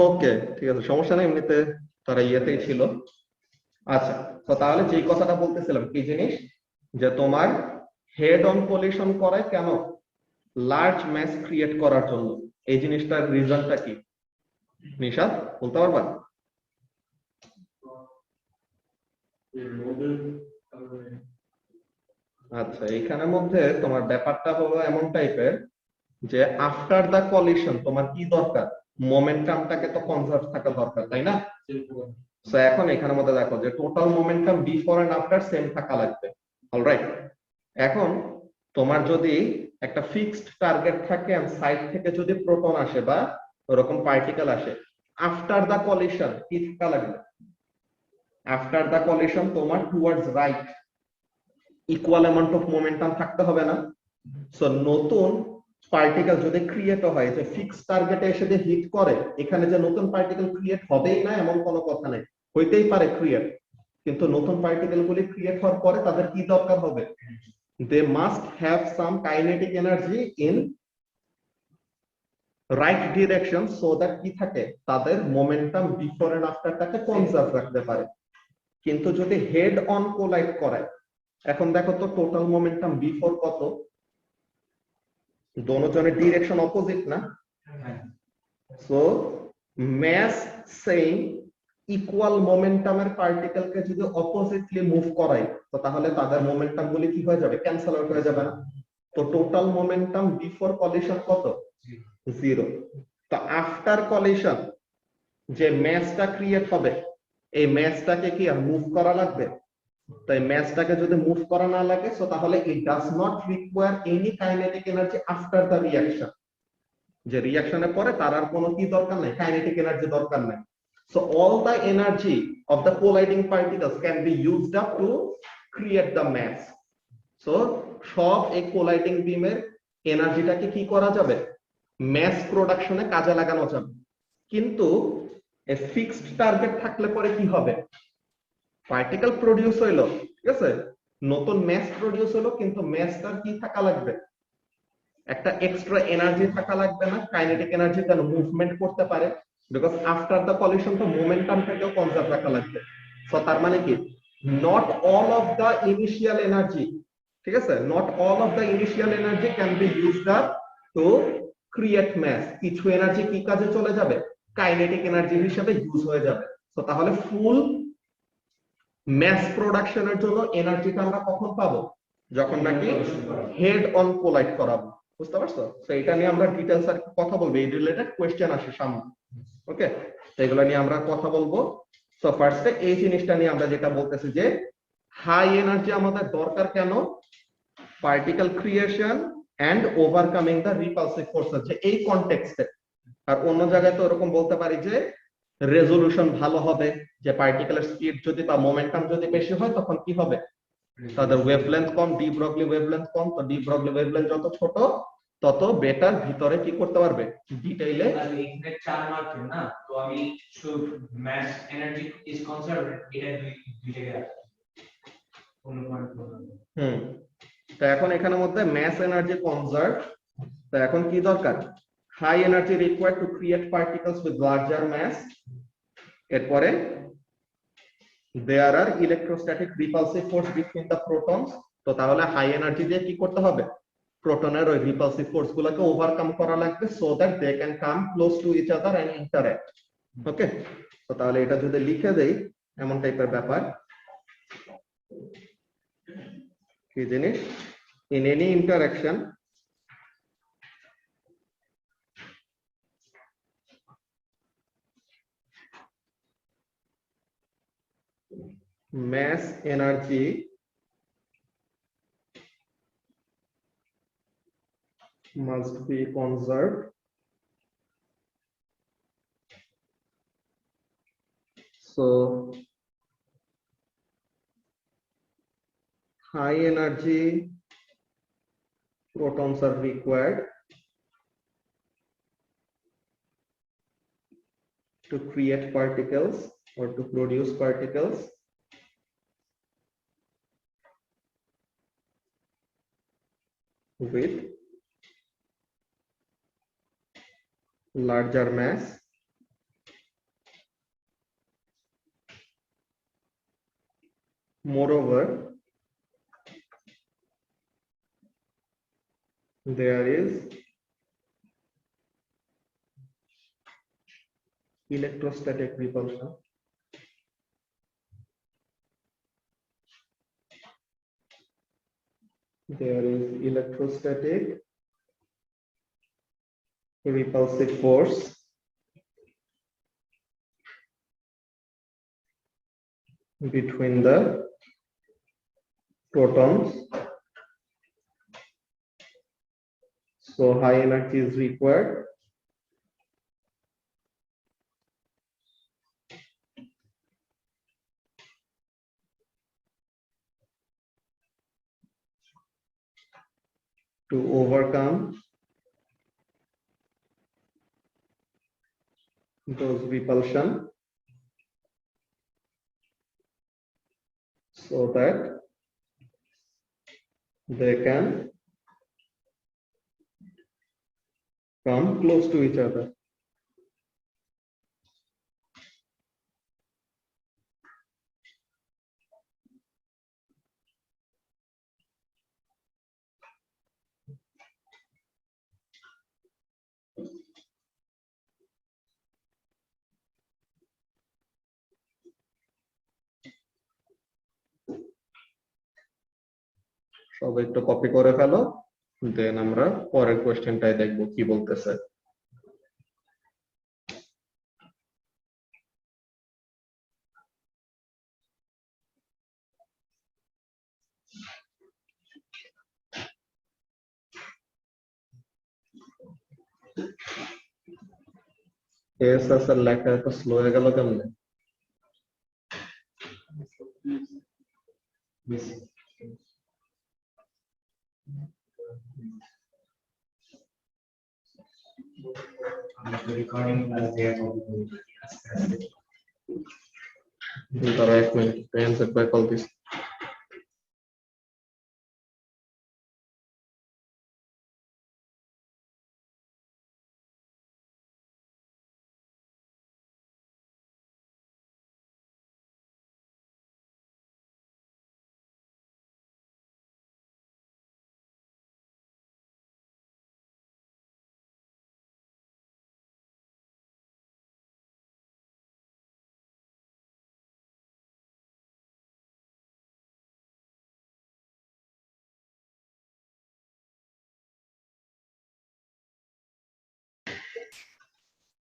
ওকে, ঠিক আছে, সমস্যা নেই, এমনিতে তারা ইয়েতেই ছিল। আচ্ছা, তো তাহলে যে কথাটা বলতেছিলাম কি জিনিস, যে তোমার হেড অন কলিশন করায় কেন, লার্জ ম্যাস ক্রিয়েট করার জন্য। এই জিনিসটার রিজনটা কি নিশাদ, বলতে পারবা? আচ্ছা, এইখানের মধ্যে তোমার ব্যাপারটা হলো এমন টাইপের যে আফটার দা কলিশন তোমার কি দরকার, মোমেন্টামটাকে তো কনজার্ভ থাকা দরকার, তাই না? সো এখন এখানের মধ্যে দেখো যে total momentum before and after same থাকা লাগবে। অলরাইট, এখন তোমার যদি একটা ফিক্সড টার্গেট থাকে এন্ড সাইড থেকে যদি প্রোটন আসে বা ওরকম পার্টিকেল আসে, আফটার দা কলিশন কি থাকা লাগবে? আফটার দা কলিশন তোমার towards right equal amount of momentum থাকতে হবে না? সো নতুন পার্টিকেল যদি ক্রিয়েট হয়, যে ফিক্স টার্গেটে এসে যে হিট করে, এখানে যে নতুন পার্টিকেল ক্রিয়েট হবেই না এমন কোনো কথা নেই, হইতেই পারে ক্রিয়েট, কিন্তু নতুন পার্টিকেল গুলি ক্রিয়েট হওয়ার পরে তাদের কি দরকার হবে? They must have some kinetic energy in right direction, so that কি থাকে, তাদের মোমেন্টাম বিফোর এন্ড আফটারটাকে কনজার্ভ রাখতে পারে। কিন্তু যদি হেড অন কোলাইড করায়, এখন দেখো তো টোটাল মোমেন্টাম বিফোর কত, দোনোজনের ডিরেকশন অপোজিট না? সো ম্যাস সেম ইকুয়াল মোমেন্টামের পার্টিকেলকে যদি অপোজিটলি মুভ করাই, তো তাহলে তাদের মোমেন্টাম গুলি কি হয়ে যাবে, ক্যান্সেল আউট হয়ে যাবে না? তো টোটাল মোমেন্টাম বিফোর কলিশন কত? জিরো। তো আফটার কলিশন যে ম্যাসটা ক্রিয়েট হবে, এই ম্যাসটাকে কি আর মুভ করা লাগবে? তাই ম্যাসটাকে যদি মুভ করা না লাগে, সো তাহলে it does not require any kinetic energy after the reaction. যে রিঅ্যাকশনের পরে তার আর কোনো কি দরকার নাই, কাইনেটিক এনার্জি দরকার নাই। So all the energy of the colliding particles can be used up to create the mass. So সব এই কোলাইডিং বিমের এনার্জিটাকে কি করা যাবে, ম্যাস প্রোডাকশনে কাজে লাগানো যাবে। কিন্তু ফিক্সড টার্গেট থাকলে পরে কি হবে, পার্টিকেল প্রডিউস হইলো, ঠিক আছে, নতুন ম্যাস প্রডিউস হলো, কিন্তু ম্যাসটার কি থাকা লাগবে, একটা এক্সট্রা এনার্জি থাকা লাগবে না, কাইনেটিক এনার্জি যেন মুভমেন্ট করতে পারে, বিকজ আফটার দ্য কলিশন তো মোমেন্টামটাকেও কনজার্ভ রাখা লাগবে। সো তার মানে কি, not all of the initial energy, ঠিক আছে, not all of the initial energy can be used up to create mass. কিছু এনার্জি কি কাজে চলে যাবে, কাইনেটিক এনার্জি হিসেবে ইউজ হয়ে যাবে। তো তাহলে ফুল ম্যাস প্রোডাকশনের জন্য এনার্জিটা আমরা কখন পাবো, যখন নাকি হেড অন কোলাইড করাবো। বুঝতে পারছো? তো এটা নিয়ে আমরা ডিটেইলস আর কথা বলবো, এই রিলেটেড কোশ্চেন আসে সামনে। ওকে, তো এগুলো নিয়ে আমরা কথা বলবো। সো ফার্স্টে এই জিনিসটা নিয়ে আমরা যেটা বলতেছি যে হাই এনার্জি আমাদের দরকার কেন, particle creation and overcoming the repulsive forces, যে এই কনটেক্সটে। আর অন্য জায়গায় তো এরকম বলতে পারি যে রেজোলিউশন ভালো হবে, যে পার্টিকেলের স্পিড যদি বা মোমেন্টাম যদি বেশি হয় তখন কি হবে, তাদের ওয়েভলেন্থ কম, ডি ব্রগলি ওয়েভলেন্থ কম, তো ডি ব্রগলি ওয়েভলেন্থ যত ছোট তত বেটার ভিতরে কি করতে পারবে, ডিটেইলে। আর এখানে চার মাত্র না, তো আমি শুড ম্যাস এনার্জি ইজ কনসার্ভড, এটা দুই জায়গায় আছে অন্য পয়েন্ট। তো এখন এখানের মধ্যে ম্যাস এনার্জি কনজার্ভ, তো এখন কি দরকার, high energy required to create particles with larger mass. এরপরে there are electrostatic repulsive force between the protons, তো তাহলে হাই এনার্জি দিয়ে কি করতে হবে, প্রোটনের ওই রিপালসিভ ফোর্স গুলোকে ওভারকাম করা লাগবে, so that they can come close to each other and interact. Okay, তো তাহলে এটা যদি লিখে দেই, এমন টাইপের ব্যাপার, কি জিনিস, in any interaction mass energy must be conserved. So high energy protons are required to create particles or to produce particles with larger mass. Moreover, there is electrostatic repulsion. There is electrostatic repulsive force between the protons. So high energy is required to overcome those repulsion so that they can come close to each other. সবাই একটু copy করে ফেলো, দেন আমরা পরের কোশ্চেনটাই দেখবো কি বলতেছে। এসএসএর লেখা এত স্লো হয়ে গেল কেমনে? তারা 1 minute answer by call this.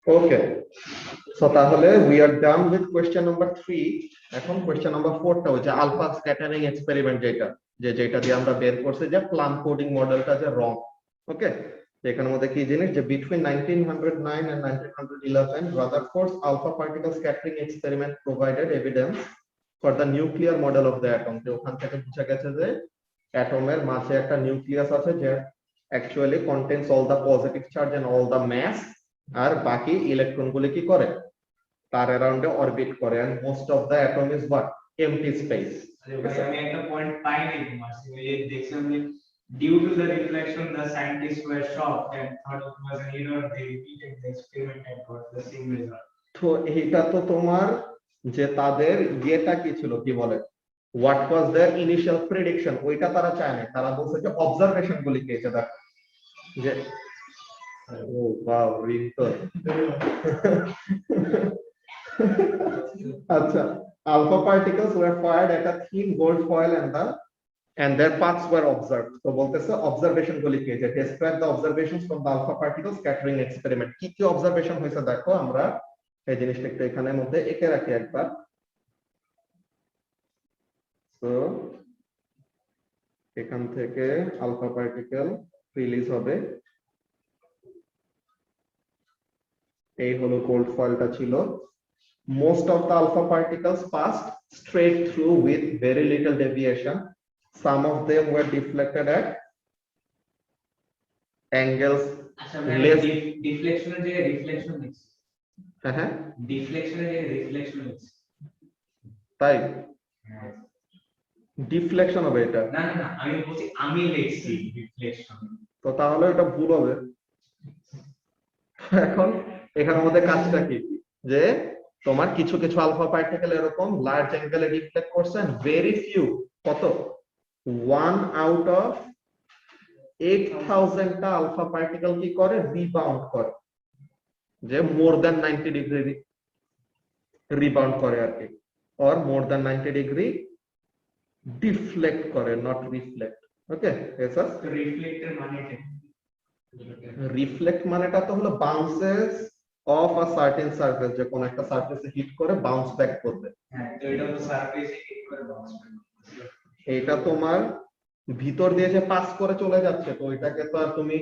Okay, so তাহলে we are done with question number 3। এখন কোশ্চেন নাম্বার 4 টা হচ্ছে আলফা স্ক্যাটারিং এক্সপেরিমেন্ট, যেটা দিয়ে আমরা বের করছি যে প্লান কোডিং মডেলটা যে রং। ওকে, এখানের মধ্যে কি জিনিস যে between 1909 and 1911 Rutherford's alpha particle scattering experiment provided evidence for the nuclear model of the atom. যে ওখান থেকে বোঝা গেছে যে অ্যাটমের মাঝে একটা নিউক্লিয়াস আছে যে actually contains all the positive charge and all the mass, আর বাকি ইলেকট্রন গুলি কি করে তার অ্যারাউন্ডে অরবিট করে, and most of the atom is what empty space. আমি একটা পয়েন্ট পাই নাই তোমার সিমিলে দেখলাম যে due to the reflection the scientist were shocked and thought it was an error, they repeated the experiment and got the same result. তো এইটা তো তোমার যে তাদের ইয়েটা কি ছিল, কি বলে what was there initial prediction, ওইটা তারা চায় না, তারা বলছে যে অবজারভেশন গুলি কি এটা দেখ যে ও ওয়াও রিংটোন। আচ্ছা, alpha particles were fired at a thin gold foil and their paths were observed. তো বলতেছে অবজারভেশন গুলি কি, যে describe the observations from the alpha particle scattering experiment। কি কি অবজারভেশন হয়েছে দেখো, আমরা এই জিনিসটা একটু এখানের মধ্যে এঁকে রাখি একবার। তো এখান থেকে আলফা পার্টিকেল রিলিজ হবে, এই হলো গোল্ড ফয়েলটা ছিল। Most of the alpha particles passed straight through with very little deviation. Some of them were deflected at angles less. Deflection এর জায়গায় রিফ্লেকশন লিখছি। হ্যাঁ, ডিফ্লেকশন এর জায়গায় রিফ্লেকশন লিখছি। তাই ডিফ্লেকশন হবে এটা? না না না, আমি বলছি আমি লিখছি ডিফ্লেকশন। তো তাহলে এটা ভুল হবে। এখন এখানের মধ্যে কাজটা কি যে তোমার কিছু কিছু আলফা পার্টিকেল এরকম লার্জ অ্যাঙ্গেলে রিফ্লেক্ট করছেন, ভেরি ফিউ, কত 1 আউট অফ 8000 টা আলফা পার্টিকেল কি করে রিবাউন্ড করে, যে মোর দ্যান 90 ডিগ্রি রিবাউন্ড করে আর কি, or more than 90 degree deflect করে, নট রিফ্লেক্ট। ওকে, এসা রিফ্লেক্টের মানে কি? রিফ্লেক্ট মানেটা তো হলো বাউন্সেস অফ আ সার্টেন সারফেস, যে কোন একটা সারফেসে হিট করে বাউন্স ব্যাক করবে। হ্যাঁ, তো এটা তো সারফেসে হিট করে বাউন্স ব্যাক। এটা তোমার ভিতর দিয়ে যে পাস করে চলে যাচ্ছে, তো এটাকে তো আর তুমি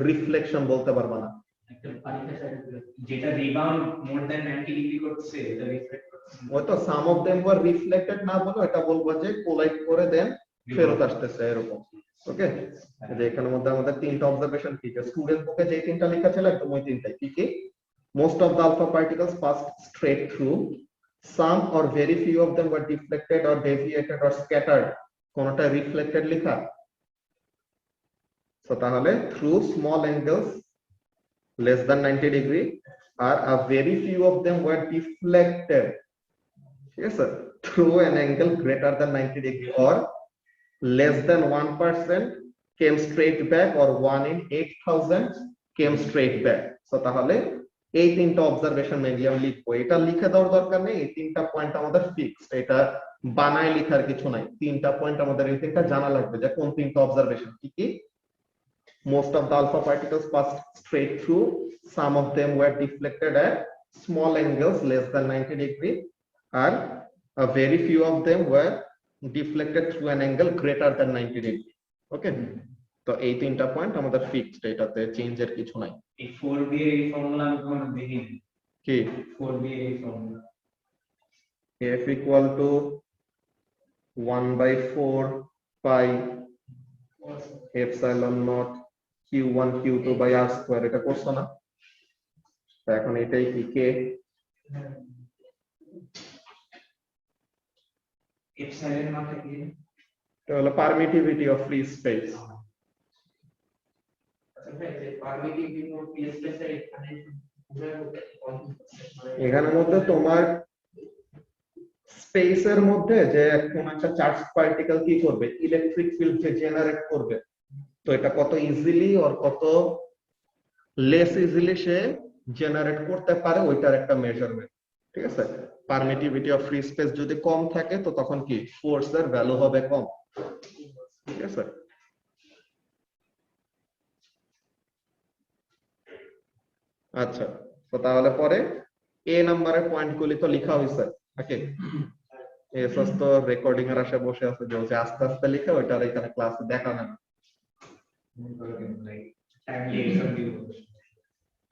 রিফ্লেকশন বলতে পারবে না। যেটা রিবাউন্ড মোর দ্যান 90 ডিগ্রি করছে এটা রিফ্লেক্ট করছে। ওই তো সাম অফ देम ওয়ার রিফ্লেক্টেড না বলো, এটা বলবো যে কোলাইড করে দেন ফেরত আসতেছে এরকম। ওকে, যে এখানের মধ্যে আমাদের তিনটা অবজারভেশন কি, যে স্টুডেন্ট বুকে যে তিনটা লেখা ছিল একদম ওই তিনটাই কি কি, most of the alpha particles passed straight through, some or very few of them were deflected or deviated or scattered, কোনটা রিফ্লেক্টেড লেখা। তো তাহলে through small angles less than 90 degree or a very few of them were deflected, yes sir, through an angle greater than 90 degree, or less than 1% came straight back, or 1 in 8000 came straight back. So তাহলে এই তিনটা observation mainly আমি লিখবো, এটা লিখে দেওয়ার দরকার নেই, এই তিনটা পয়েন্ট আমাদের ফিক্সড, এটা বানায় লেখার কিছু নাই, তিনটা পয়েন্ট আমাদের এই তিনটা জানা লাগবে যে কোন তিনটা অবজারভেশন কি কি। Most of the alpha particles passed straight through, some of them were deflected at small angles less than 90 degree, and a very few of them were deflected through an angle greater than 90 degree. Okay, তো এই তিনটা point আমাদের fixed, এটাতে চেঞ্জের কিছু নাই। এই 4b এর এই ফর্মুলা আমি কোন দেখিনি কি 4b এর এই formula, f equal to 1/4 pi epsilon naught q1 q2 by r square, এটা করছো না? এখন এটাই কি কে এপসাইলন নট কি? এটা হলো পারমিটিভিটি অফ ফ্রি স্পেস। আচ্ছা ভাই, যে পারমিটিভিটি অফ ফ্রি স্পেস এর এখানের মধ্যে তোমার স্পেসের মধ্যে যে কোন একটা চার্জ পার্টিকেল কি করবে, ইলেকট্রিক ফিল্ড যে জেনারেট করবে, তো এটা কত ইজিলি আর কত লেস ইজিলি সে জেনারেট করতে পারে ওইটার একটা মেজারমেন্ট। ঠিক আছে, পারমিটিভিটি অফ ফ্রি স্পেস যদি কম থাকে তো তখন কি ফোর্সের ভ্যালু হবে কম। ঠিক আছে, আচ্ছা, তো তাহলে পরে এ নাম্বারের পয়েন্টগুলি তো লেখা হয়েছে নাকি? এসএস তো রেকর্ডিং এর আশে বসে আছে, যে আস্তে আস্তে লিখে ওইটার এখানে ক্লাসে দেখানো না।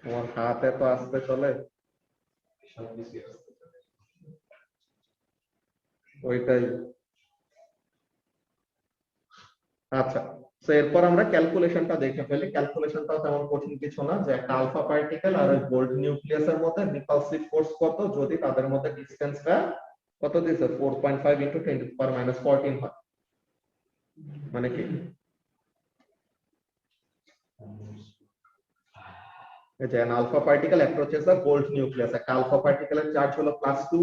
তোমার হাতে তো আসতে চলে ওইটাই। আচ্ছা, তো এরপর আমরা ক্যালকুলেশনটা দেখে ফেলি। ক্যালকুলেশনটাও তেমন কঠিন কিছু না, যে একটা আলফা পার্টিকেল আর ওই গোল্ড নিউক্লিয়াসের মধ্যে রিপালসিভ ফোর্স কত, যদি তাদের মধ্যে ডিসটেন্সটা কত দিয়েছে 4.5 × 10⁻14 হয়, মানে কি যে an alpha particle approaches a gold nucleus, একটা আলফা পার্টিকেলের চার্জ হলো +2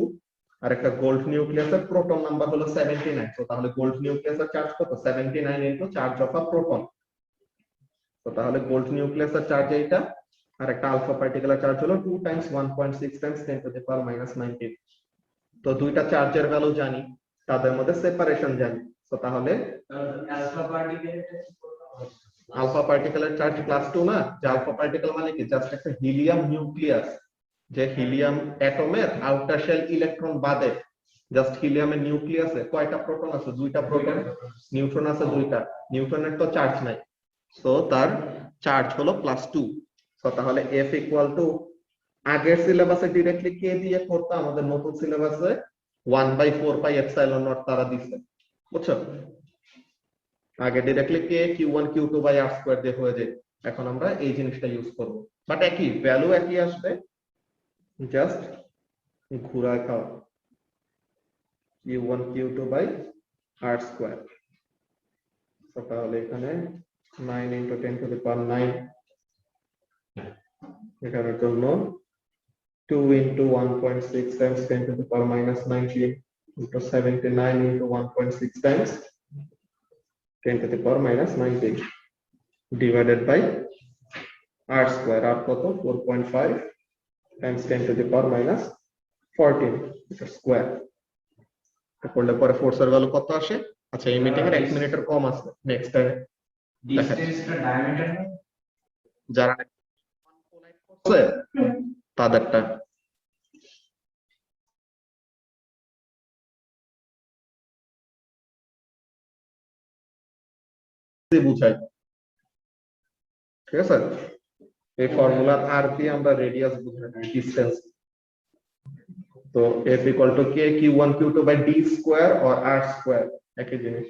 আর একটা গোল্ড নিউক্লিয়াসের প্রোটন নাম্বার হলো 79, তো তাহলে গোল্ড নিউক্লিয়াসের চার্জ কত 79 into charge of a proton, তো তাহলে গোল্ড নিউক্লিয়াসের চার্জ এইটা, আর একটা আলফা পার্টিকেলের চার্জ হলো 2 × 1.6 × 10⁻19। তো দুইটা চার্জের ভ্যালু জানি, তাদের মধ্যে সেপারেশন জানি, তো তাহলে আলফা পার্টিকেলের চার্জ +2 না, যে আলফা পার্টিকেল মানে কি জাস্ট একটা হিলিয়াম নিউক্লিয়াস, যে হিলিয়াম অ্যাটমের আউটার শেল ইলেকট্রন বাদে জাস্ট হিলিয়ামের নিউক্লিয়াসে কয়টা প্রোটন আছে? দুইটা প্রোটন, নিউট্রন আছে দুইটা, নিউট্রনের তো চার্জ নাই, সো তার চার্জ হলো +2। সো তাহলে F ইকুয়াল টু, আগের সিলেবাসে ডাইরেক্টলি কে দিয়ে করতে, আমাদের নতুন সিলেবাসে 1/4 পাই এপসাইলন নট তারা দিছে, বুঝছো? আগে directly k q1 q2 by r square দিয়ে হয়ে যায়, এখন আমরা এই জিনিসটা ইউজ করব, বাট একই ভ্যালু একই আসবে, জাস্ট ঘুরায় খাওয়া, q1 q2 by r square. তো তাহলে এখানে 9 × 10⁻9 এখানের জন্য 2 into 1.6 times 10 to the power minus 19 into 79 into 1.6 times 10 to the power minus 19 divided by r square. r কত 4.5 times 10 to the power minus 14 এটা স্কয়ার। এটা করলে পরে ফোর্সের ভ্যালু কত আসে? আচ্ছা এই মিটিং এর 1 মিনিটের কম আছে, নেক্সট টাইম ডিসটেন্সটা ডায়ামিটার যারা করছে তাদেরটা বুঝাই, ঠিক আছে? এই ফর্মুলার আর দিয়ে আমরা রেডিয়াস বুঝাই, ডিসটেন্স। তো f equal to k q1 q2 by d square or r square একই জিনিস।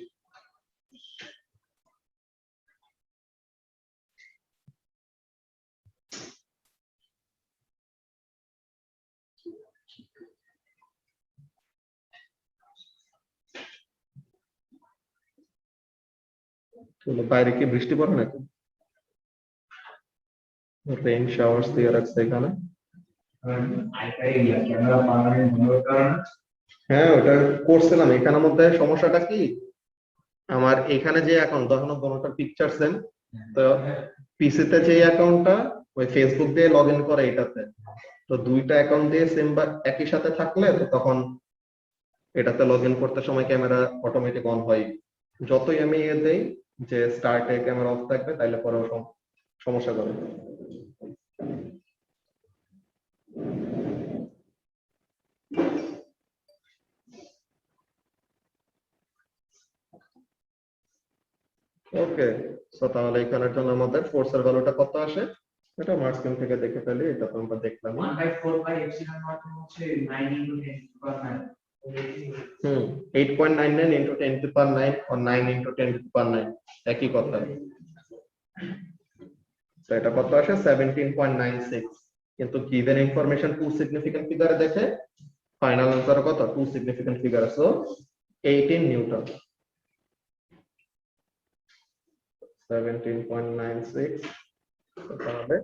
বাইরে কি বৃষ্টি পড়ে নাকি? রেইন শাওয়ার্স দিয়ে রাখছে এখানে। হ্যাঁ ওটা করছিলাম। এখানের মধ্যে সমস্যাটা কি, আমার এখানে যে অ্যাকাউন্ট তখন দোনোটার পিকচার সেম, তো পিসিতে যে অ্যাকাউন্টটা ওই ফেসবুক দিয়ে লগ ইন করে এটাতে, তো দুইটা অ্যাকাউন্ট দিয়ে সেম বা একই সাথে থাকলে তো তখন এটাতে লগ ইন করতে সময় ক্যামেরা অটোমেটিক অন হয়। যতই আমি দেই যে স্টার্টে ক্যামেরা অফ থাকবে তাইলে পরেও সমস্যা করে। ওকে, সো তাহলে এখানের জন্য আমাদের ফোর্সের ভ্যালুটা কত আসে এটা মার্কসিম থেকে দেখে ফেলি। এটা তো আমরা দেখলাম 1/4 বাই এপসিলন নট হচ্ছে 9 * 10 to the power 9। 8.99 into 10 to the power 9 or 9 into 10 to the power 9 একই কথা। তো এটা কত আসে 17.96, কিন্তু গিভেন ইনফরমেশন টু সিগনিফিকেন্ট ফিগারে দেখে ফাইনাল আনসার কত 2 সিগনিফিকেন্ট ফিগার, সো 18 নিউটন। 17.96 তাহলে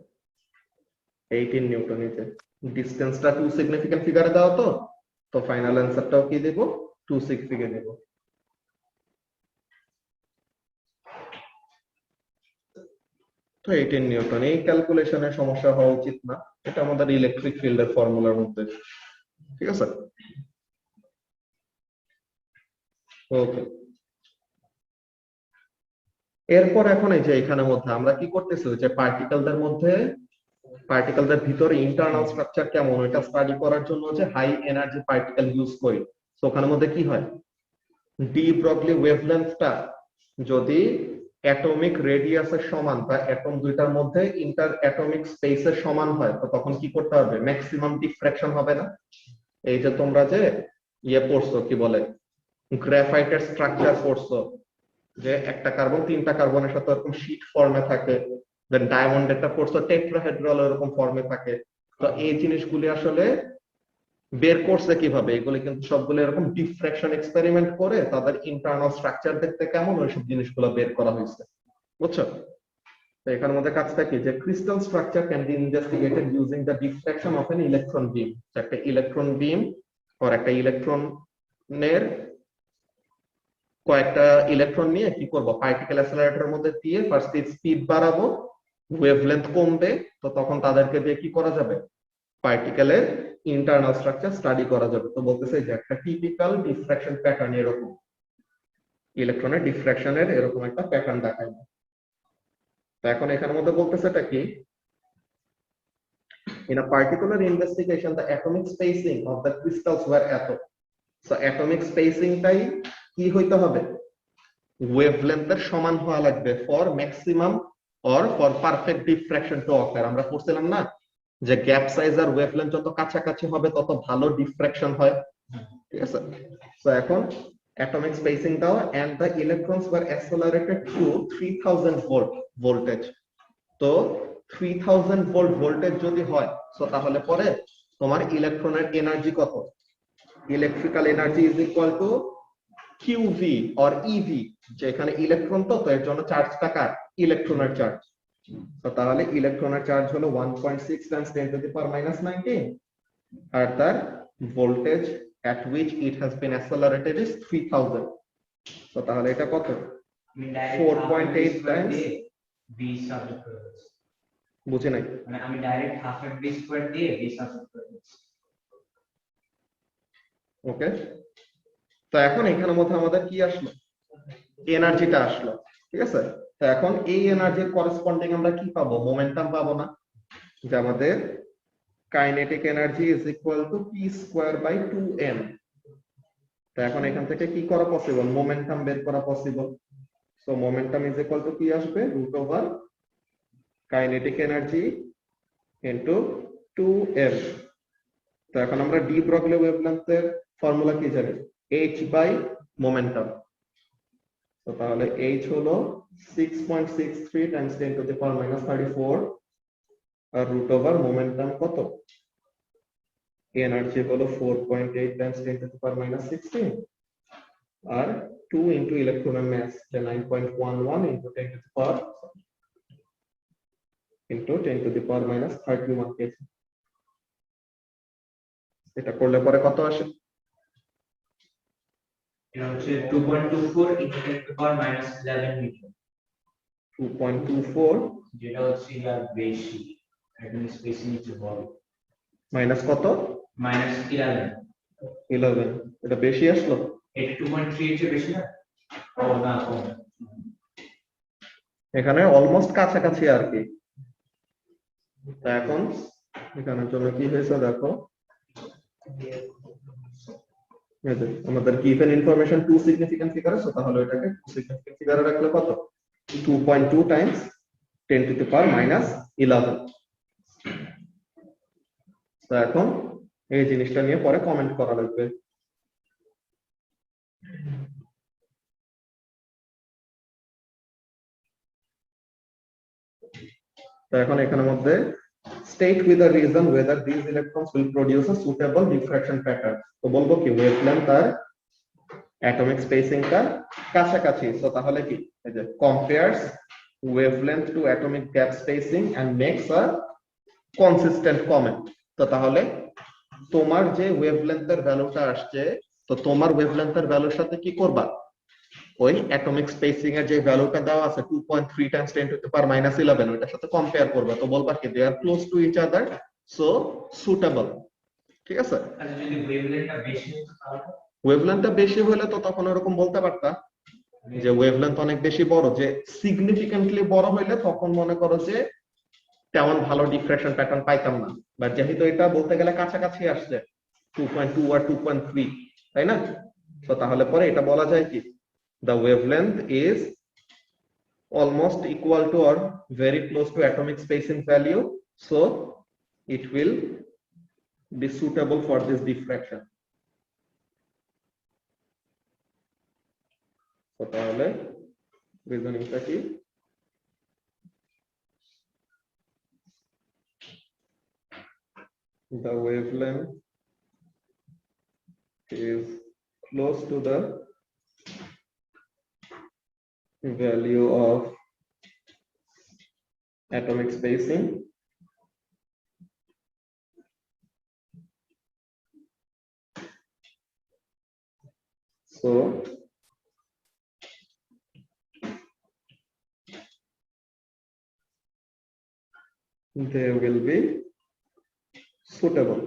18 নিউটন নিচে। ডিসটেন্সটা 2 সিগনিফিকেন্ট ফিগারে দাও, তো ফাইনাল আনসারটাও কি দেব 260 দেব। তো 18 নিউটন। এই ক্যালকুলেশনে সমস্যা হওয়া উচিত না, এটা আমাদের ইলেকট্রিক ফিল্ডের ফর্মুলার মধ্যে, ঠিক আছে? ওকে, এরপর এখন এই যে এখানের মধ্যে আমরা কি করতেছি যে পার্টিকেলদের ভিতরে ইন্টারনাল স্ট্রাকচার কেমন এটা স্টাডি করার জন্য যে হাই এনার্জি পার্টিকেল ইউজ করি। তো ওখানের মধ্যে কি হয়, ডি ব্রগলি ওয়েভলেন্থটা যদি অ্যাটমিক রেডিয়াসের সমান বা অ্যাটম দুইটার মধ্যে ইন্টার অ্যাটমিক স্পেসের সমান হয়, তো তখন কি করতে হবে, ম্যাক্সিমাম ডিফ্র্যাকশন হবে না? এই যে তোমরা যে পড়ছো কি বলে গ্রাফাইটের স্ট্রাকচার পড়ছো, যে একটা কার্বন তিনটা কার্বনের সাথে এরকম শীট ফর্মে থাকে, দেন ডায়মন্ডেরটা পড়ছো টেট্রাহেড্রাল এরকম ফর্মে থাকে। তো এই জিনিসগুলি আসলে বের করছে কিভাবে, এগুলি কিন্তু সবগুলো এরকম ডিফ্র্যাকশন এক্সপেরিমেন্ট করে তাদের ইন্টারনাল স্ট্রাকচার দেখতে কেমন ওইসব জিনিসগুলো বের করা হয়েছে, বুঝছো? তো এখানের মধ্যে কাজটা কি, যে crystal structure can be investigated using the diffraction of an electron beam. একটা ইলেকট্রন বিম আর একটা ইলেকট্রনের কয়েকটা ইলেকট্রন নিয়ে কি করব, পার্টিকেল অ্যাক্সেলারেটরের মধ্যে দিয়ে ফার্স্ট স্পিড বাড়াবো, ওয়েভলেন্থ কমবে, তো তখন তাদেরকে দিয়ে কি করা যাবে, পার্টিকেলের ইন্টারনাল স্ট্রাকচার স্টাডি করা যাবে। তো বলতেছে যে একটা টিপিক্যাল ডিফ্র্যাকশন প্যাটার্ন এরকম, ইলেকট্রনের ডিফ্র্যাকশনের এরকম একটা প্যাটার্ন দেখায়। তো এখন এখানের মধ্যে বলতেছে এটা কি, in a particular investigation the atomic spacing of the crystals were atom, so atomic spacing টাই কি হইতে হবে, ওয়েভলেন্থের সমান হওয়া লাগবে for maximum or for perfect diffraction two অকার। আমরা পড়ছিলাম না যে গ্যাপ সাইজ আর ওয়েভলেন্থ যত কাছাকাছি হবে তত ভালো ডিফ্র্যাকশন হয়, ঠিক আছে? তো এখন atomic spacing দাও and the electrons were accelerated to 3000 volt voltage। তো 3000 ভোল্ট ভোল্টেজ যদি হয় তো তাহলে পরে তোমার ইলেকট্রনের এনার্জি কত, electrical energy is equal two QV or EV, যে এখানে ইলেকট্রন তো এর জন্য চার্জটা কার, ইলেকট্রনের চার্জ। তো তাহলে ইলেকট্রনের চার্জ হলো 1.6 Times 10 to the power minus 19 আর তার voltage at which it has been accelerated is 3000. তো তাহলে এটা কত? আমি ডাইরেক্ট 4.8 times v সাবজেক্ট করে দিচ্ছি। বুঝে নাই? মানে আমি direct half f b square দিয়ে v সাবজেক্ট করে দিচ্ছি। ওকে, তো এখন এখানের মধ্যে আমাদের কি আসলো? এনার্জিটা আসলো, ঠিক আছে? তো এখন এই এনার্জির করেসপন্ডিং আমরা কি পাবো? মোমেন্টাম পাবো না? যে আমাদের kinetic energy is equal to p square by 2m। তো এখন এখান থেকে কি করা পসিবল? মোমেন্টাম বের করা possible. So momentum is equal to কি আসবে? Root over kinetic energy into 2m। তো এখন আমরা ডি ব্রগলি ওয়েভলেন্থের ফর্মুলা কি জানি? h by momentum. তো তাহলে h হলো 6.63 times 10 to the power minus 34 আর রুট ওভার মোমেন্টাম কত? এনার্জি হলো 4.8 times 10 to the power minus 16 আর 2 ইনটু ইলেকট্রনের মাস যে 9.11 into 10 to the power into 10 to the power minus 31 kg. এটা করলে পরে কত আসে? এটা হচ্ছে 2.24 into 10 to power minus 11 metre. 2.24 যেটা হচ্ছে ইয়ার বেশি, অ্যাটমিক স্পেসিং হচ্ছে বড়। মাইনাস কত? মাইনাস 11। 11। এটা বেশি আসলো? এটা 2.3 এর চেয়ে বেশি না? ও না, কম। এখানে অলমোস্ট কাছাকাছি আর কি। এখন এখানের জন্য কি হয়েছে দেখো, এই যে আমাদের গিভেন ইনফরমেশন 2 সিগনিফিক্যান্ট ফিগার আছে, তাহলে এটাকে 2 সিগনিফিক্যান্ট ফিগারে রাখলে কত? 2.2 Times 10 to the power minus 11। তো এখন এই জিনিসটা নিয়ে পরে কমেন্ট করা লাগবে। তো এখন এখানের মধ্যে state with a reason whether these electrons will produce a suitable diffraction pattern। তো বলবো কি ওয়েভলেন্থ আর অ্যাটমিক স্পেসিংটা কাছাকাছি। তো তাহলে কি এই যে compares wavelength to atomic gap spacing and makes a consistent comment। তো তাহলে তোমার যে ওয়েভলেন্থের ভ্যালুটা আসছে, তো তোমার ওয়েভলেন্থের ভ্যালুর সাথে কি করবা? ওই অ্যাটমিক স্পেসিং এর যে ভ্যালুটা দেওয়া আছে 2.3 times 10 to the power minus 11 ওইটার সাথে কম্পেয়ার করবা। তো বলবা কি they are close to each other, so suitable. ঠিক আছে? আচ্ছা, যদি ওয়েভলেন্থটা বেশি হতো তাহলে? ওয়েভলেন্থটা বেশি হলে তো তখন এরকম বলতে পারতা যে ওয়েভলেন্থ অনেক বেশি বড়, যে সিগনিফিকেন্টলি বড় হইলে তখন মনে করো যে তেমন ভালো ডিফ্রাকশন প্যাটার্ন পাইতাম না। বাট যেহেতু এটা বলতে গেলে কাছাকাছি আসছে 2.2 আর 2.3, তাই না? তো তাহলে পরে এটা বলা যায় কি the wavelength is almost equal to or very close to atomic spacing value, so it will be suitable for this diffraction। তো তাহলে রিজনিংটা কি? The wavelength is close to the value of atomic spacing so they will be suitable।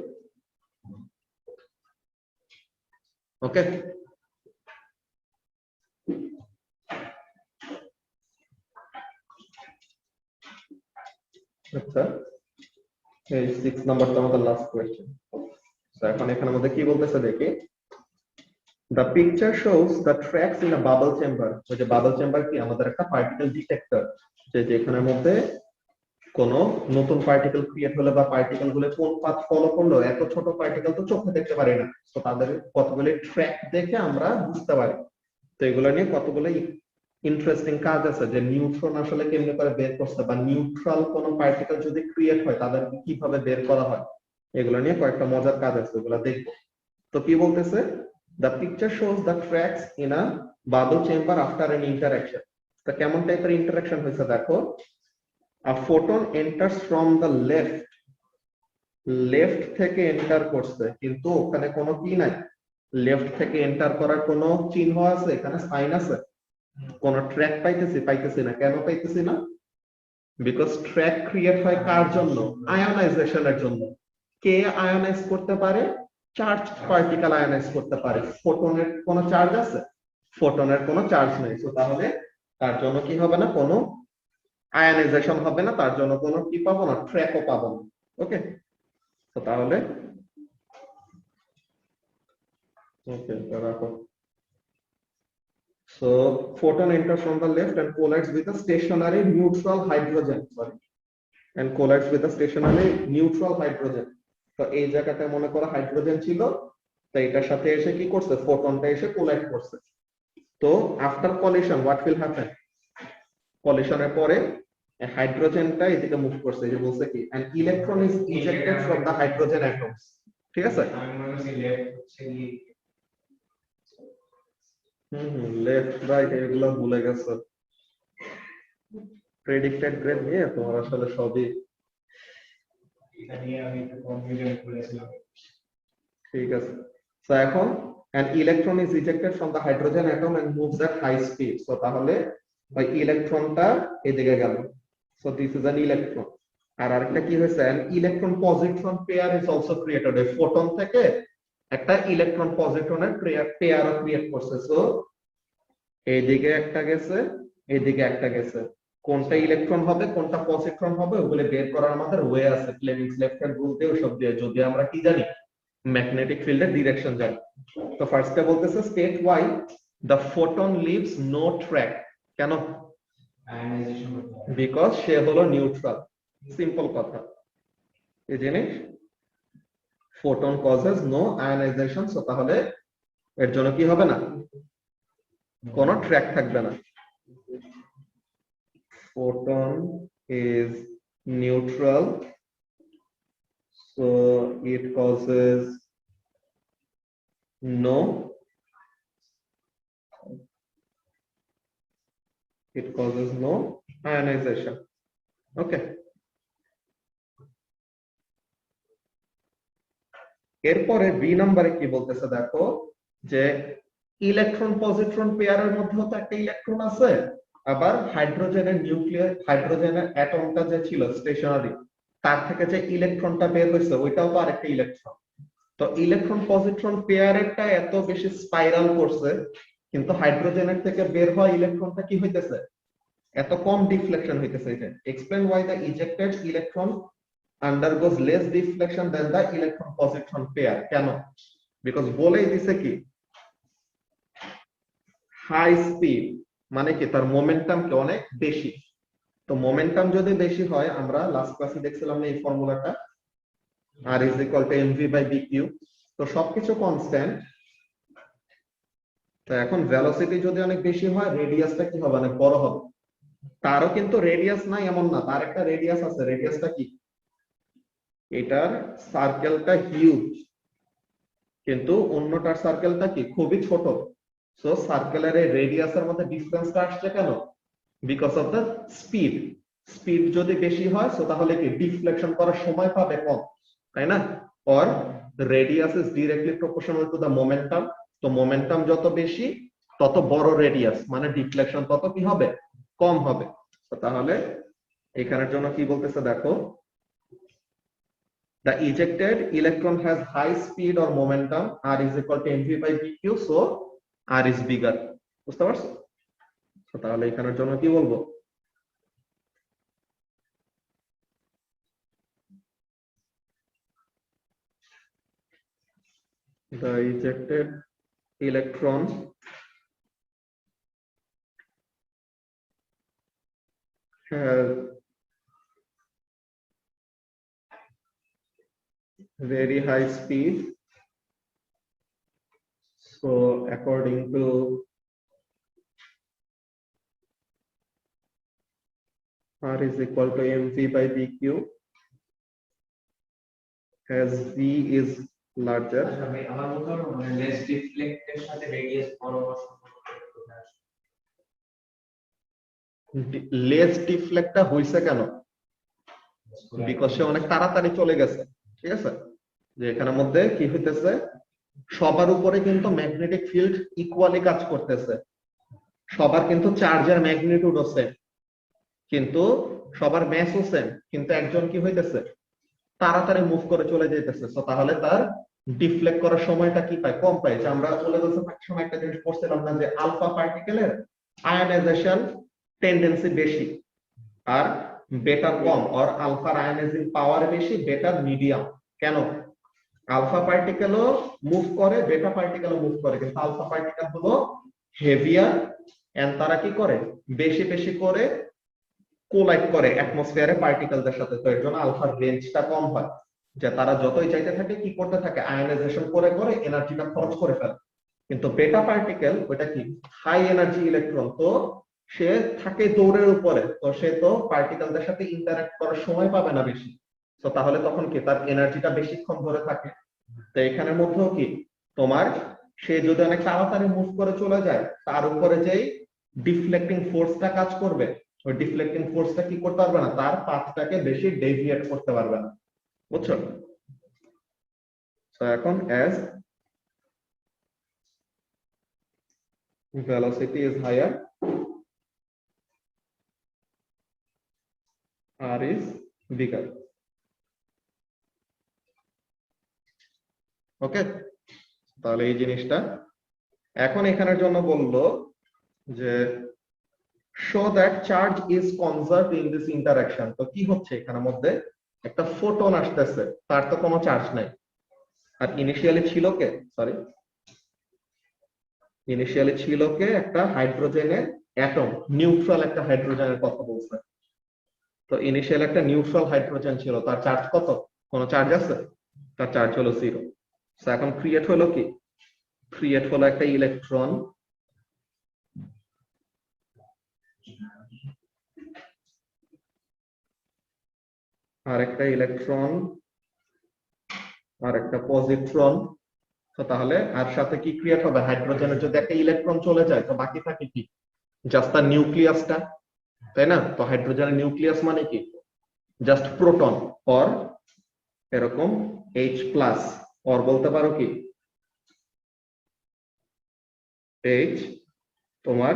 Okay, আচ্ছা এই 6 নাম্বারটা আমাদের last question. তো এখন এখানে মধ্যে কি বলতেছে দেখি, the picture shows the tracks in a bubble chamber। ওই যে বাবল চেম্বার কি আমাদের একটা পার্টিকেল ডিটেক্টর, যে যেখানের মধ্যে কোন নতুন পার্টিকেল ক্রিয়েট হলে বা পার্টিকেল গুলো কোন পাথ ফলো করলো, এত ছোট পার্টিকেল তো চোখে দেখতে পারি না, তো তাদের কতগুলো ট্র্যাক দেখে আমরা বুঝতে পারি। তো এগুলো নিয়ে কতগুলো ইন্টারেস্টিং কাজ আছে, যে নিউট্রন আসলে কেমনে করে বের করছে, বা নিউট্রাল কোন পার্টিকেল যদি ক্রিয়েট হয় তাদেরকে কিভাবে বের করা হয়, এগুলো নিয়ে কয়েকটা মজার কাজ আছে, ওগুলো দেখবো। তো কি বলতেছে, the picture shows the cracks in a bubble chamber after an interaction। তো কেমন টাইপের ইন্টারাকশন হয়েছে দেখো, a photon enters from the left left থেকে এন্টার করছে কিন্তু ওখানে কোনো কি নাই, লেফট থেকে এন্টার করার কোনো চিহ্ন আছে, এখানে সাইন আছে, কোন ট্র্যাক পাইতেছি না। কেন পাইতেছি না? বিকজ ট্র্যাক ক্রিয়েট হয় কার জন্য? আয়োনাইজেশনের জন্য। কে আয়োনাইজ করতে পারে? চার্জ পার্টিকেল আয়োনাইজ করতে পারে। ফোটনের কোনো চার্জ আছে? ফোটনের কোনো চার্জ নেই। তো তাহলে তার জন্য কি হবে না, কোনো আয়োনাইজেশন হবে না, তার জন্য কোনো কি পাবো না, ট্র্যাকও পাবো না। ওকে, তো তাহলে ওকে রাখো। So photon enters from the left and collides with a stationary neutral hydrogen, sorry, and collides with a stationary neutral hydrogen. তো এই জায়গাটা মনে করো হাইড্রোজেন ছিল, তো এটার সাথে এসে কি করছে, ফোটনটা এসে কোলাইড করছে। তো after collision what will happen? কলিশনের পরে হাইড্রোজেনটা এদিকে মুভ করছে, যে বলছে কি an electron is ejected from the hydrogen atoms, ঠিক আছে? আমি মনে করছি লেফট হচ্ছে কি লেফট রাইট এগুলো ভুলে গেছো। প্রেডিক্টেড গ্রেড নিয়ে তোমার আসলে সবই এটা নিয়ে আমি একটু কনফিউশন করেছিলাম। ঠিক আছে। সো এখন an electron is ejected from the hydrogen atom and moves at high speed. So তাহলে ওই ইলেকট্রনটা এদিকে গেল। So this is an electron। আর আরেকটা কি হয়েছে, an electron positron pair is also created। এই ফোটন থেকে একটা ইলেকট্রন পজিট্রনের পেয়ারও ক্রিয়েট করছে। সো এইদিকে একটা গেছে, এইদিকে একটা গেছে। কোনটা ইলেকট্রন হবে কোনটা পজিট্রন হবে ওগুলো বের করার আমাদের ওয়ে আছে, ফ্লেমিংস লেফট হ্যান্ড রুল দিয়ে ওসব দিয়ে, যদি আমরা কি জানি, ম্যাগনেটিক ফিল্ডের ডিরেকশন জানি। তো ফার্স্টে বলতেছে state why the photon leaves no track. কেন? আয়োনাইজেশন বিকজ সে হলো নিউট্রাল। সিম্পল কথা, এই জিনিস photon causes no ionisation. So তাহলে এর জন্য কি হবে না, কোনো ট্র্যাক থাকবে না। Photon is neutral, so it causes no ionization. Okay. এরপরে বি নম্বরে কি বলতেছে দেখো, যে ইলেকট্রন পজিট্রন পেয়ারের মধ্যে তো একটা ইলেকট্রন আছে, আবার হাইড্রোজেনের নিউক্লিয়ার হাইড্রোজেনের অ্যাটমটা যে ছিল স্টেশনারি, তার থেকে যে ইলেকট্রনটা বের হয়েছে ওইটাও তো আরেকটা ইলেকট্রন। তো ইলেকট্রন পজিট্রন পেয়ারেরটা এত বেশি স্পাইরাল করছে, কিন্তু হাইড্রোজেনের থেকে বের হওয়া ইলেকট্রনটা কি হইতেছে, এত কম ডিফ্লেকশন হইতেছে। এটা explain why the ejected electron undergoes less deflection than the electron positron pair। কেন? বিকজ বলেই দিছে কি হাই স্পিড মানে কি তার মোমেন্টাম কি অনেক বেশি। তো মোমেন্টাম যদি বেশি হয়, আমরা লাস্ট ক্লাসে দেখছিলাম না এই ফর্মুলাটা, r is equal to mv by bq। তো সবকিছু কনস্ট্যান্ট, তো এখন ভেলোসিটি যদি অনেক বেশি হয় রেডিয়াসটা কি হবে, অনেক বড় হবে। তারও কিন্তু রেডিয়াস নাই এমন না, তার একটা রেডিয়াস আছে। রেডিয়াসটা কি, এটার সার্কেলটা হিউজ কিন্তু অন্যটার সার্কেলটা কি খুবই ছোট। সো সার্কেলের এই রেডিয়াসের মধ্যে ডিফারেন্সটা আসছে কেন? Because of the speed. Speed যদি বেশি হয় সো তাহলে কি ডিফ্লেকশন করার সময় পাবে কম, তাই না? Or radius is directly proportional to the momentum. তো মোমেন্টাম যত বেশি তত বড় রেডিয়াস, মানে ডিফ্লেকশন তত কি হবে, কম হবে। তো তাহলে এখানের জন্য কি বলতেছে দেখো, the ejected electron has high speed or momentum, r is equal to mv by bq, so r is bigger। বুঝতে পারছো? তো তাহলে এখানের জন্য কি বলবো, the ejected electron has very high speed, so according to r is equal to mv by bq, as v is larger। আমার মতো মানে লেস ডিফ্লেক্টের সাথে রেডিয়াস বড় হওয়ার সম্পর্ক লেস ডিফ্লেক্টটা হইছে কেন? বিকজ সে অনেক তাড়াতাড়ি চলে গেছে, ঠিক আছে, যে এখানের মধ্যে কি হইতেছে, সবার উপরে কিন্তু ম্যাগনেটিক ফিল্ড ইকুয়ালি কাজ করতেছে, সবার কিন্তু চার্জের ম্যাগনিটিউড সেম, কিন্তু সবার ম্যাসও সেম, কিন্তু একজন কি হইতেছে তাড়াতাড়ি মুভ করে চলে যাইতেছে, সো তাহলে তার ডিফ্লেক্ট করার সময়টা কি পায়, কম পায়। যে আমরা চলে যাচ্ছে সময় একটা জিনিস পড়ছিলাম না, যে আলফা পার্টিকেলের আয়নাইজেশন টেন্ডেন্সি বেশি আর বেটার কম, আর আলফার আয়নাইজিং পাওয়ার বেশি, বেটার মিডিয়াম। কেন? আলফা পার্টিকেলও মুভ করে, বেটা পার্টিকেলও মুভ করে, কিন্তু আলফা পার্টিকেল হলো হেভিয়ার এন্ড তারা কি করে, বেশি বেশি করে কোলাইড করে অ্যাটমসফিয়ারে পার্টিকেলদের সাথে, তো এর জন্য আলফার রেঞ্জটা কম হয়, যে তারা যতই চাইতে থাকে কি করতে থাকে, আয়নাইজেশন করে করে এনার্জিটা খরচ করে ফেলে। কিন্তু বেটা পার্টিকেল ওটা কি হাই এনার্জি ইলেকট্রন, তো সে থাকে দৌড়ের উপরে, তো সে তো পার্টিকেলদের সাথে ইন্টারঅ্যাক্ট করার সময় পাবে না বেশি, তো তাহলে তখন কি তার এনার্জিটা বেশিক্ষণ ধরে থাকে। তো এখানের মধ্যেও কি তোমার, সে যদি অনেক তাড়াতাড়ি মুভ করে চলে যায়, তার উপরে যেই ডিফ্লেক্টিং ফোর্সটা কাজ করবে, ওই ডিফ্লেক্টিং ফোর্সটা কি করতে পারবে না, তার পাথটাকে বেশি ডেভিয়েট করতে পারবে না, বুঝছো? তো এখন as velocity is higher, r is bigger. ওকে, তাহলে এই জিনিসটা এখন এখানের জন্য বললো যে show that charge is conserved in this interaction। তো কি হচ্ছে এখানের মধ্যে, একটা ফোটন আসতেছে, তার তো কোনো চার্জ নাই, আর ইনিশিয়ালি ছিল কে, সরি ইনিশিয়ালি ছিল কে, একটা হাইড্রোজেনের অ্যাটম, নিউট্রাল একটা হাইড্রোজেনের কথা বলছে। তো ইনিশিয়াল একটা নিউট্রাল হাইড্রোজেন ছিল, তার চার্জ কত, কোনো চার্জ আছে, তার চার্জ হলো 0। তো এখন ক্রিয়েট হলো কি, ক্রিয়েট হলো একটা ইলেকট্রন, আর একটা ইলেকট্রন, আর একটা পজিট্রন। তো তাহলে আর সাথে কি ক্রিয়েট হবে, হাইড্রোজেনের যদি একটা ইলেকট্রন চলে যায়, তো বাকি থাকে কি, জাস্ট তার নিউক্লিয়াসটা, তাই না? তো হাইড্রোজেনের নিউক্লিয়াস মানে কি, জাস্ট প্রোটন, অর এরকম H প্লাস, অর বলতে পারো কি H তোমার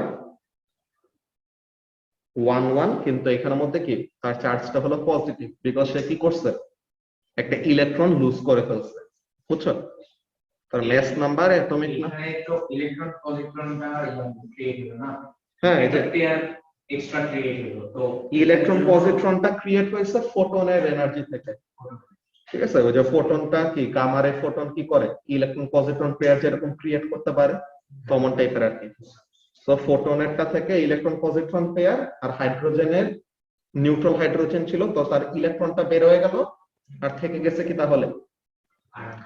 1 কিন্তু এখানের মধ্যে কি তার চার্জটা হলো পজিটিভ, বিকজ সে কি করছে, একটা ইলেকট্রন লুজ করে ফেলছে, বুঝছো? তার ম্যাস নাম্বার অ্যাটমিক না, এখানে তো ইলেকট্রন পজিট্রনটা ক্রিয়েট হলো না, হ্যাঁ এই যে পেয়ার এক্সট্রা ক্রিয়েট হলো, তো ইলেকট্রন পজিট্রনটা ক্রিয়েট হয়েছে ফোটনের এনার্জি থেকে, ঠিক আছে? ওই যে ফোটনটা কি, গামা রে ফোটন কি করে, ইলেকট্রন পজিট্রন পেয়ার যেরকম ক্রিয়েট করতে পারে কমন টাইপের আর কি। তো ফোটনেরটা থেকে ইলেকট্রন পজিট্রন পেয়ার, আর হাইড্রোজেনের নিউট্রাল হাইড্রোজেন ছিল, তো তার ইলেকট্রনটা বের হয়ে গেল, আর থেকে গেছে কি তাহলে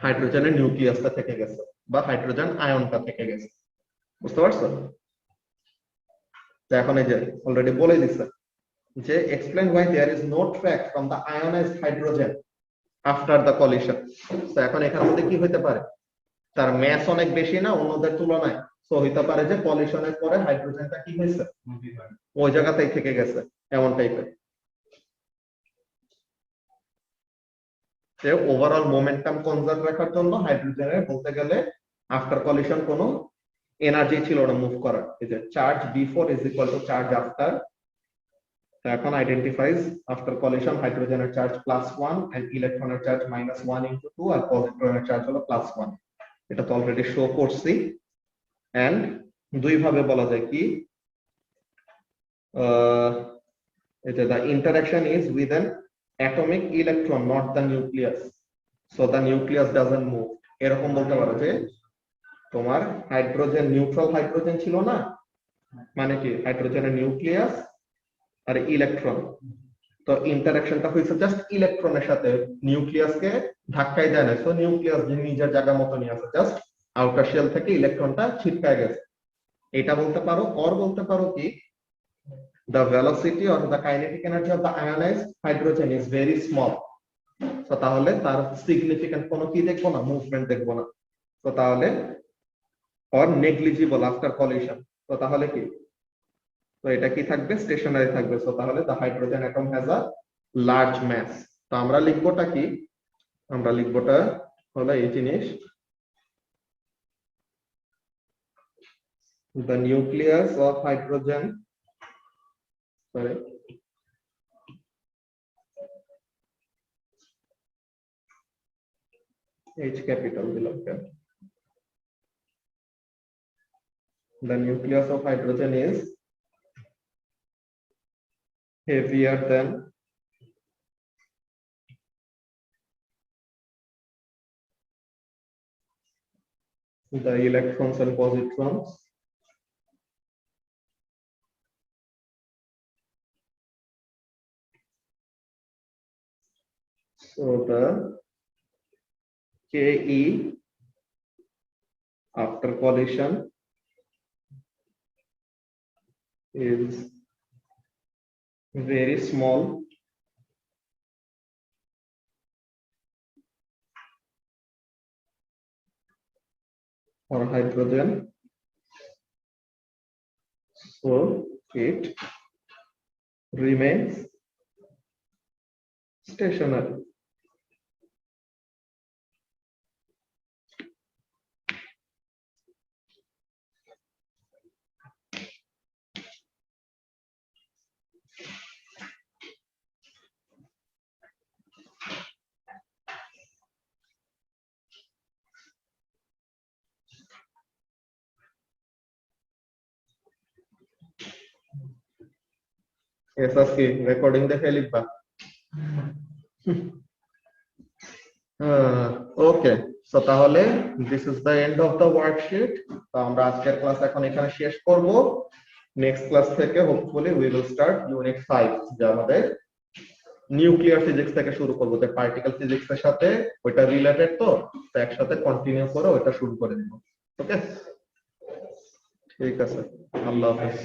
হাইড্রোজেনের নিউক্লিয়াসটা থেকে গেছে, বা হাইড্রোজেন আয়নটা থেকে গেছে, বুঝতে পারছো? তো এখন এই যে অলরেডি বলে দিছে যে explain why there is no track from the ionized hydrogen after the collision। তো এখন এখানের মধ্যে কি হইতে পারে, তার ম্যাস অনেক বেশি না অন্যদের তুলনায়, তো হইতে পারে যে কলিশনের পরে হাইড্রোজেনটা কি হয়েছে, ওই জায়গাতেই থেকে গেছে, এমন টাইপের। যে ওভারঅল মোমেন্টাম কনজার্ভ রাখার জন্য হাইড্রোজেনের বলতে গেলে আফটার কলিশন কোনো এনার্জি ছিল না মুভ করার। এই যে charge before is equal two charge after. এখন আইডেন্টিফাইজ আফটার কলিশন হাইড্রোজেনের চার্জ +1 এন্ড ইলেকট্রনের চার্জ -1 × 2, আর পজিট্রনের চার্জ হলো +1। এটা তো অলরেডি শো করছি। এন্ড দুই ভাবে বলা যায় কি, এই যে the interaction is with an atomic electron not the nucleus, so the nucleus doesn't move। এরকম বলতে পারো যে তোমার হাইড্রোজেন নিউট্রাল হাইড্রোজেন ছিল না, মানে কি হাইড্রোজেনের নিউক্লিয়াস আর ইলেকট্রন, তো ইন্টারঅ্যাকশনটা হয়েছে জাস্ট ইলেকট্রনের সাথে, নিউক্লিয়াসকে ধাক্কাই দেয় না, সো নিউক্লিয়াস যে নিজের জায়গা মতো নিয়ে আছে, জাস্ট আউটার শেল থেকে ইলেকট্রনটা ছিটকায় গেছে, এটা বলতে পারো। অর বলতে পারো কি the velocity or the kinetic energy of the ionized hydrogen is very small, so তাহলে তার সিগনিফিক্যান্ট কোনো কি দেখবো না, মুভমেন্ট দেখবো না, তো তাহলে or negligible after collision, তো তাহলে কি, তো এটা কি থাকবে, স্টেশনারি থাকবে, সো তাহলে the hydrogen atom has a large mass। তো আমরা লিখবোটা কি, আমরা লিখবোটা হলো এই জিনিস, the nucleus of hydrogen, sorry, H capital below here. The nucleus of hydrogen is heavier than the electrons and positrons so the Ke after collision is very small for hydrogen, so it remains stationary. Yes, Aski, recording the Helibba. Okay, so তাহলে this is the end of the worksheet. তো আমরা আজকের class এখন এখানে শেষ করব। Next class থেকে hopefully we will start unit 5, যা আমাদের নিউক্লিয়ার ফিজিক্স থেকে শুরু করব। তো পার্টিকেল ফিজিক্স এর সাথে ওটা রিলেটেড, তো একসাথে কন্টিনিউ করে ওটা শুরু করে দেব। ওকে, ঠিক আছে, আল্লাহ হাফেজ।